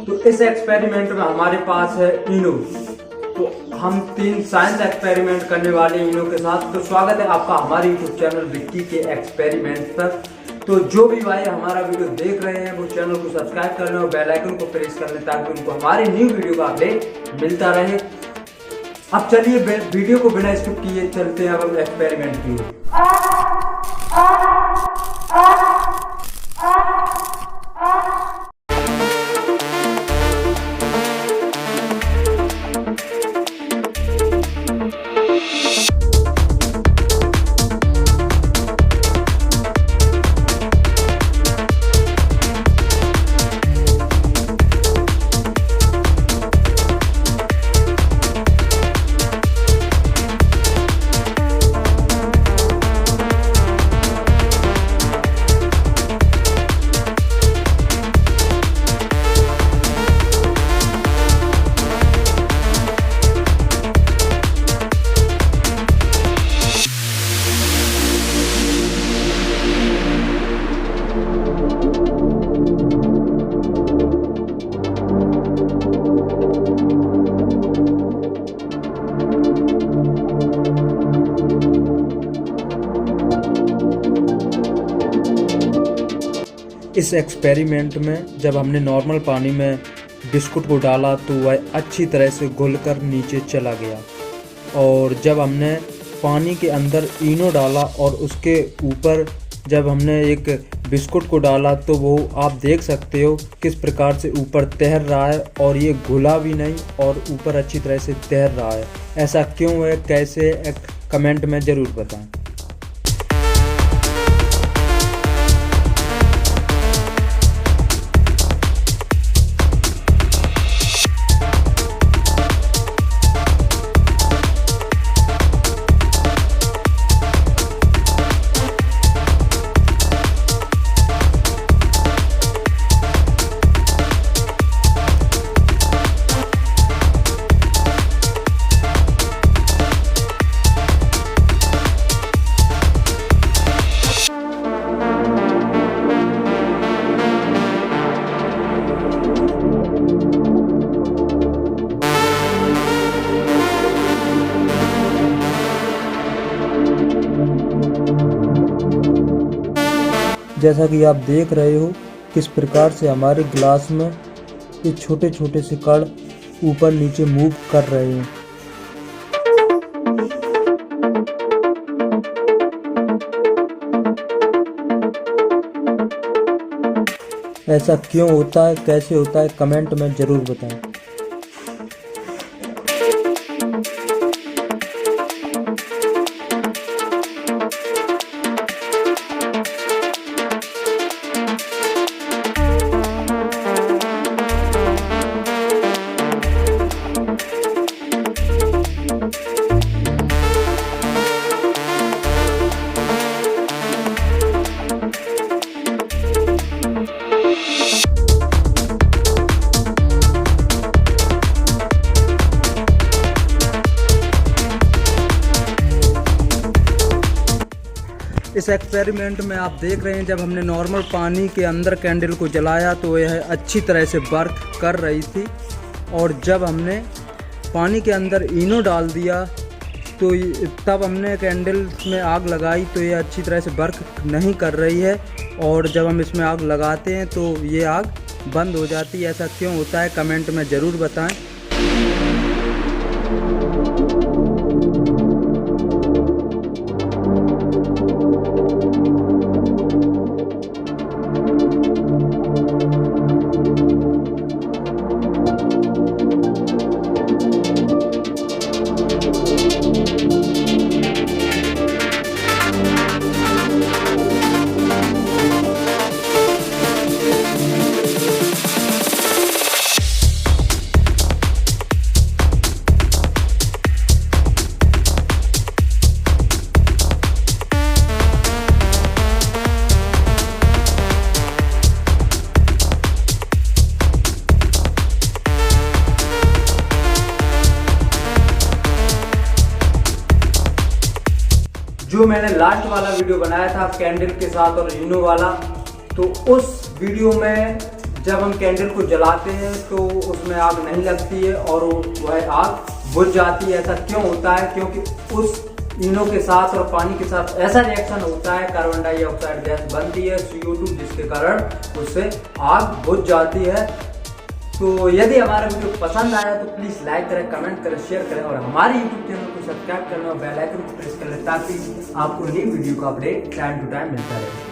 तो इस एक्सपेरिमेंट में हमारे पास है इनो। तो हम 3 साइंस एक्सपेरिमेंट करने वाले हैं इनो के साथ। तो स्वागत है आपका हमारे यूट्यूब चैनल विक्की के एक्सपेरिमेंट पर। तो जो भी भाई हमारा वीडियो देख रहे हैं वो चैनल को सब्सक्राइब कर लें और बेल आइकन को प्रेस कर लें ताकि उनको हमारे न्यू वीडियो का अपडेट मिलता रहे। अब चलिए वीडियो को बिना स्किप किए चलते हैं अब एक्सपेरिमेंट की ओर। इस एक्सपेरिमेंट में जब हमने नॉर्मल पानी में बिस्कुट को डाला तो वह अच्छी तरह से घुलकर नीचे चला गया, और जब हमने पानी के अंदर इनो डाला और उसके ऊपर जब हमने एक बिस्कुट को डाला तो वो आप देख सकते हो किस प्रकार से ऊपर तैर रहा है, और ये घुला भी नहीं और ऊपर अच्छी तरह से तैर रहा है। ऐसा क्यों है, कैसे, कमेंट में ज़रूर बताएं। जैसा कि आप देख रहे हो किस प्रकार से हमारे गिलास में ये छोटे छोटे से कण ऊपर नीचे मूव कर रहे हैं। ऐसा क्यों होता है, कैसे होता है, कमेंट में ज़रूर बताएं। इस एक्सपेरिमेंट में आप देख रहे हैं जब हमने नॉर्मल पानी के अंदर कैंडल को जलाया तो यह अच्छी तरह से वर्क कर रही थी, और जब हमने पानी के अंदर इनो डाल दिया तो तब हमने कैंडल में आग लगाई तो ये अच्छी तरह से वर्क नहीं कर रही है, और जब हम इसमें आग लगाते हैं तो ये आग बंद हो जाती है। ऐसा क्यों होता है, कमेंट में ज़रूर बताएं। जो मैंने लास्ट वाला वीडियो बनाया था कैंडल के साथ और इनो वाला, तो उस वीडियो में जब हम कैंडल को जलाते हैं तो उसमें आग नहीं लगती है और वह आग बुझ जाती है। ऐसा क्यों होता है? क्योंकि उस इनो के साथ और पानी के साथ ऐसा रिएक्शन होता है, कार्बन डाइऑक्साइड गैस बनती है CO2, जिसके कारण उससे आग बुझ जाती है। तो यदि हमारा वीडियो पसंद आया तो प्लीज़ लाइक करें, कमेंट करें, शेयर करें और हमारे यूट्यूब चैनल को सब्सक्राइब करना और बेल आइकन को प्रेस कर लें ताकि आपको नई वीडियो का अपडेट टाइम टू टाइम मिलता रहे।